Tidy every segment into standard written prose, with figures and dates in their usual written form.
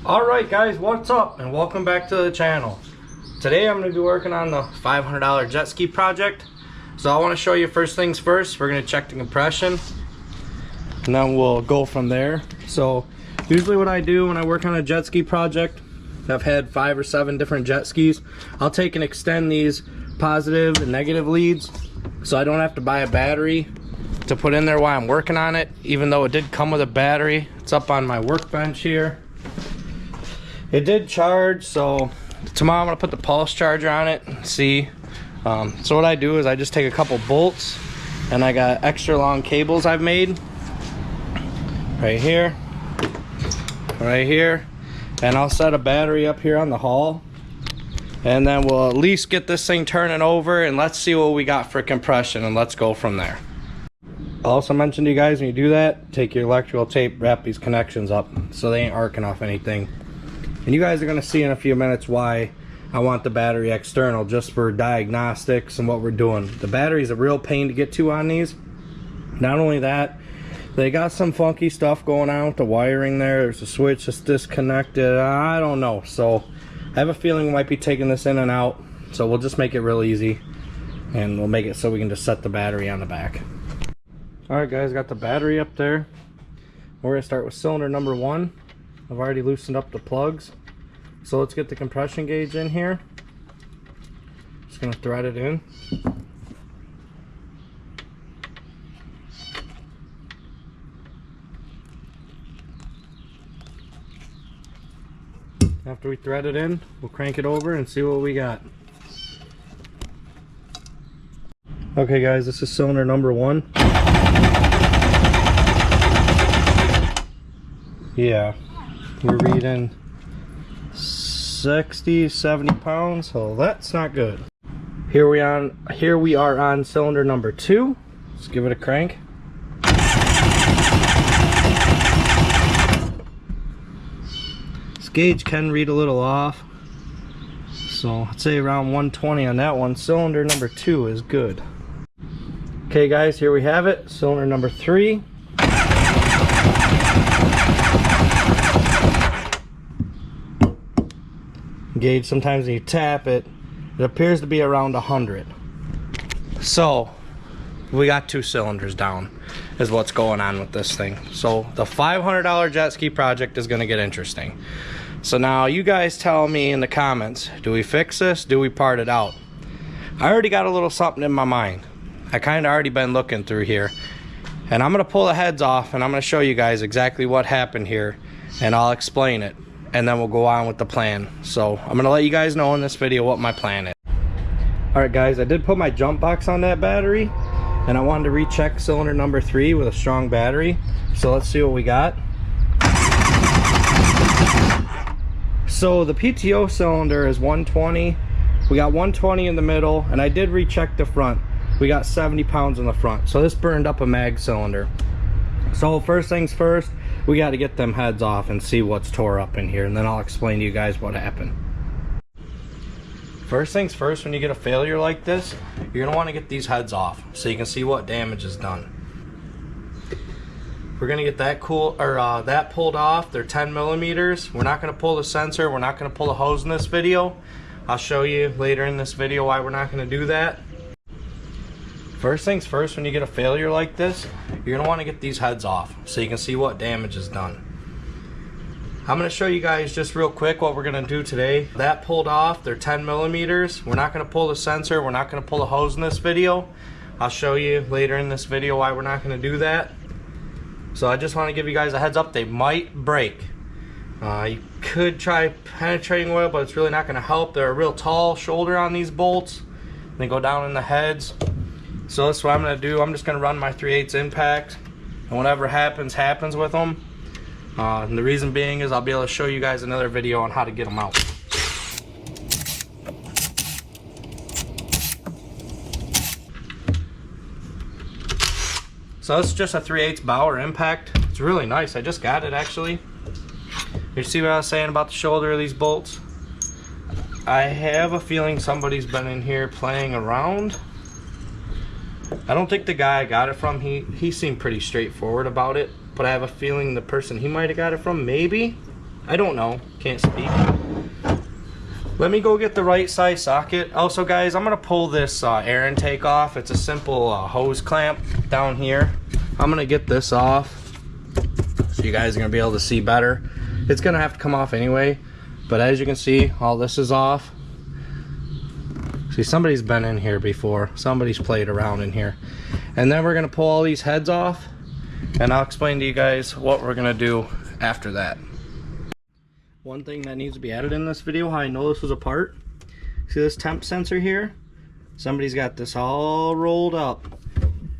Alright guys, what's up and welcome back to the channel. Today I'm going to be working on the $500 jet ski project. So I want to show you first things first. We're going to check the compression and then we'll go from there. So usually what I do when I work on a jet ski project, I've had 5 or 7 different jet skis. I'll take and extend these positive and negative leads so I don't have to buy a battery to put in there while I'm working on it, even though it did come with a battery. It's up on my workbench here. It did charge, so tomorrow I'm gonna put the pulse charger on it and see. So what I do is I just take a couple bolts and I got extra long cables I've made right here, and I'll set a battery up here on the hull, and then we'll at least get this thing turning over and let's see what we got for compression and let's go from there. I also mentioned to you guys, when you do that, take your electrical tape, wrap these connections up so they ain't arcing off anything. And you guys are going to see in a few minutes why I want the battery external, just for diagnostics and what we're doing. The battery is a real pain to get to on these. Not only that, they got some funky stuff going on with the wiring there. There's a switch that's disconnected. I don't know. So I have a feeling we might be taking this in and out. So we'll just make it real easy. And we'll make it so we can just set the battery on the back. Alright guys, got the battery up there. We're going to start with cylinder number 1. I've already loosened up the plugs. So let's get the compression gauge in here. Just going to thread it in. After we thread it in, we'll crank it over and see what we got. Okay guys, this is cylinder number 1. Yeah, we're reading 60-70 pounds, so that's not good. Here we are on cylinder number 2. Let's give it a crank. This gauge can read a little off, so I'd say around 120 on that one. Cylinder number 2 is good. Okay guys, here we have it, cylinder number 3. Gauge, sometimes when you tap it, it appears to be around 100. So we got 2 cylinders down is what's going on with this thing. So the $500 jet ski project is going to get interesting. So now you guys tell me in the comments, do we fix this? Do we part it out? I already got a little something in my mind. I kind of already been looking through here, and I'm going to pull the heads off and I'm going to show you guys exactly what happened here, and I'll explain it, and then we'll go on with the plan. So I'm going to let you guys know in this video what my plan is. Alright guys, I did put my jump box on that battery, and I wanted to recheck cylinder number 3 with a strong battery. So let's see what we got. So the PTO cylinder is 120. We got 120 in the middle, and I did recheck the front. We got 70 pounds in the front. So this burned up a mag cylinder. So first things first, we got to get them heads off and see what's tore up in here, and then I'll explain to you guys what happened. First things first, when you get a failure like this, you're going to want to get these heads off so you can see what damage is done. We're going to get that that pulled off. They're 10 millimeters. We're not going to pull the sensor. We're not going to pull the hose in this video. I'll show you later in this video why we're not going to do that. First things first, when you get a failure like this, you're going to want to get these heads off so you can see what damage is done. I'm going to show you guys just real quick what we're going to do today. That pulled off. They're 10 millimeters. We're not going to pull the sensor. We're not going to pull the hose in this video. I'll show you later in this video why we're not going to do that. So I just want to give you guys a heads up. They might break. You could try penetrating oil, but it's really not going to help. They're a real tall shoulder on these bolts. They go down in the heads. So that's what I'm going to do. I'm just going to run my 3/8 impact, and whatever happens, happens with them. And the reason being is I'll be able to show you guys another video on how to get them out. So this is just a 3/8 Bauer impact. It's really nice. I just got it actually. You see what I was saying about the shoulder of these bolts? I have a feeling somebody's been in here playing around. I don't think the guy I got it from, he seemed pretty straightforward about it, but I have a feeling the person he might have got it from, maybe, I don't know, can't speak. Let me go get the right size socket. Also guys, I'm gonna pull this air intake off. It's a simple hose clamp down here. I'm gonna get this off so you guys are gonna be able to see better. It's gonna have to come off anyway, but as you can see, all this is off. See, somebody's been in here before. Somebody's played around in here. And then we're gonna pull all these heads off, and I'll explain to you guys what we're gonna do after that. One thing that needs to be added in this video, how I know this was a part. See this temp sensor here? Somebody's got this all rolled up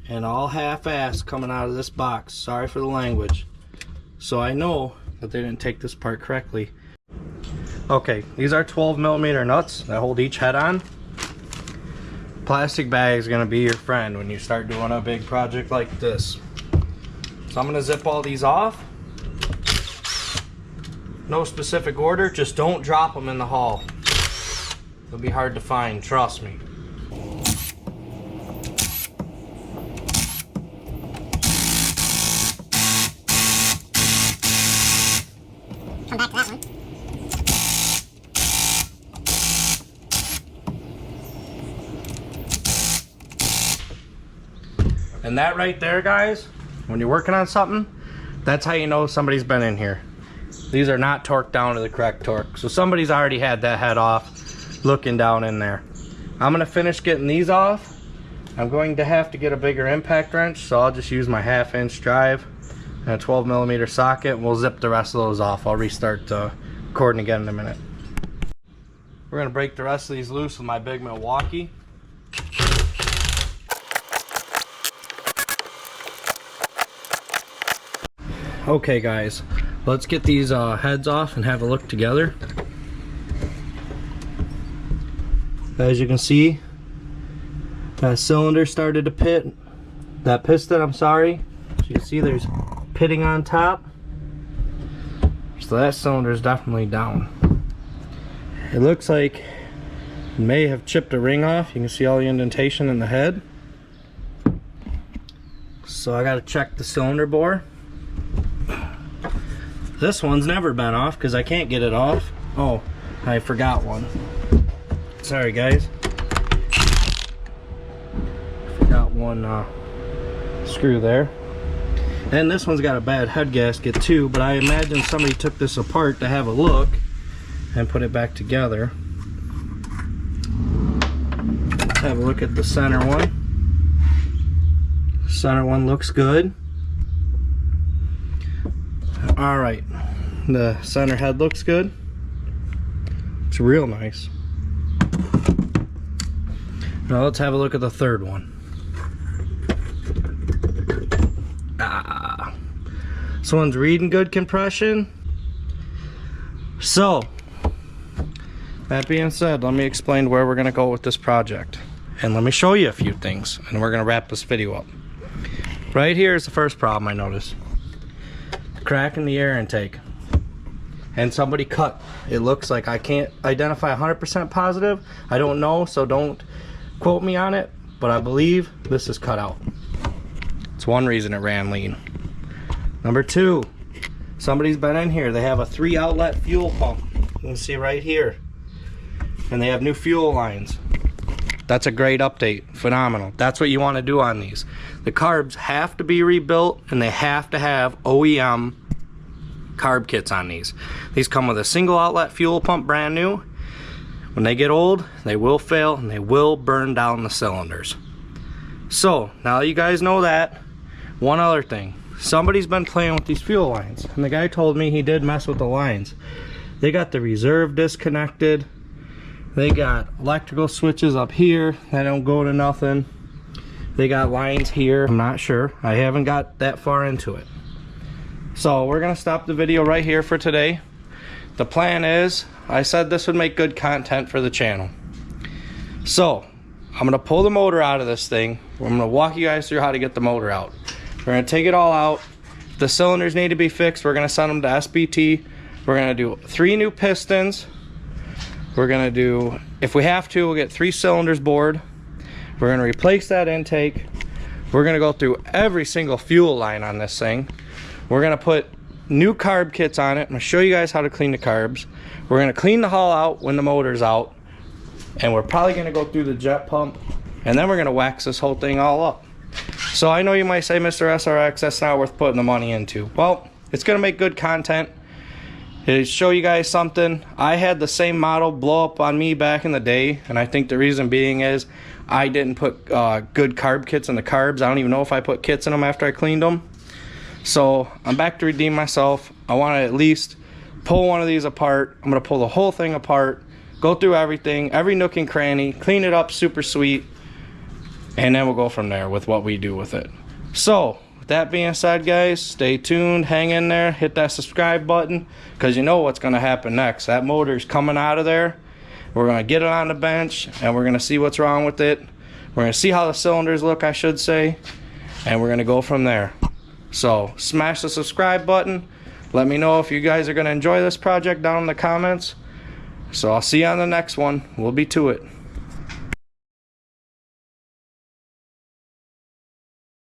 and all half-assed coming out of this box. Sorry for the language. So I know that they didn't take this part correctly. Okay, these are 12mm nuts that hold each head on. Plastic bag is gonna be your friend when you start doing a big project like this. So I'm gonna zip all these off. No specific order, just don't drop them in the haul. They'll be hard to find, trust me. Come back to that one. And that right there, guys, when you're working on something, that's how you know somebody's been in here. These are not torqued down to the correct torque. So somebody's already had that head off looking down in there. I'm gonna finish getting these off. I'm going to have to get a bigger impact wrench, so I'll just use my 1/2" drive and a 12mm socket. We'll zip the rest of those off. I'll restart recording again in a minute. We're gonna break the rest of these loose with my big Milwaukee. Okay guys, let's get these heads off and have a look together. As you can see, that cylinder started to pit. That piston, I'm sorry. As you can see, there's pitting on top. So that cylinder is definitely down. It looks like it may have chipped a ring off. You can see all the indentation in the head. So I gotta check the cylinder bore. This one's never been off because I can't get it off. Oh, I forgot one. Sorry guys. Forgot one screw there. And this one's got a bad head gasket too, but I imagine somebody took this apart to have a look and put it back together. Let's have a look at the center one. Center one looks good. Alright, the center head looks good. It's real nice. Now let's have a look at the third one. This one's reading good compression. So, that being said, let me explain where we're going to go with this project. And let me show you a few things, and we're going to wrap this video up. Right here is the first problem I noticed. Crack in the air intake, and somebody cut. It looks like, I can't identify 100% positive. I don't know, so don't quote me on it, but I believe this is cut out. It's one reason it ran lean. Number two, somebody's been in here. They have a 3 outlet fuel pump. You can see right here, and they have new fuel lines. That's a great update. Phenomenal. That's what you want to do on these. The carbs have to be rebuilt, and they have to have OEM carb kits on these. These come with a single outlet fuel pump, brand new. When they get old, they will fail and they will burn down the cylinders. So now you guys know that. One other thing, somebody's been playing with these fuel lines, and the guy told me he did mess with the lines. They got the reserve disconnected. They got electrical switches up here that don't go to nothing. They got lines here. I'm not sure. I haven't got that far into it. So we're gonna stop the video right here for today. The plan is, I said this would make good content for the channel. So I'm gonna pull the motor out of this thing. I'm gonna walk you guys through how to get the motor out. We're gonna take it all out. If the cylinders need to be fixed, we're gonna send them to SBT. We're gonna do 3 new pistons. We're gonna do, if we have to, we'll get 3 cylinders bored. We're gonna replace that intake. We're gonna go through every single fuel line on this thing. We're gonna put new carb kits on it. I'm gonna show you guys how to clean the carbs. We're gonna clean the hull out when the motor's out, and we're probably gonna go through the jet pump, and then we're gonna wax this whole thing all up. So I know you might say, Mr. SRX, that's not worth putting the money into. Well, it's gonna make good content. It'll show you guys something. I had the same model blow up on me back in the day, and I think the reason being is I didn't put good carb kits in the carbs. I don't even know if I put kits in them after I cleaned them. So I'm back to redeem myself. I want to at least pull one of these apart. I'm going to pull the whole thing apart, go through everything, every nook and cranny, clean it up super sweet, and then we'll go from there with what we do with it. So with that being said, guys, stay tuned, hang in there, hit that subscribe button, because you know what's going to happen next. That motor's coming out of there. We're going to get it on the bench, and we're going to see what's wrong with it. We're going to see how the cylinders look, I should say, and we're going to go from there. So smash the subscribe button. Let me know if you guys are going to enjoy this project down in the comments. So I'll see you on the next one. We'll be to it.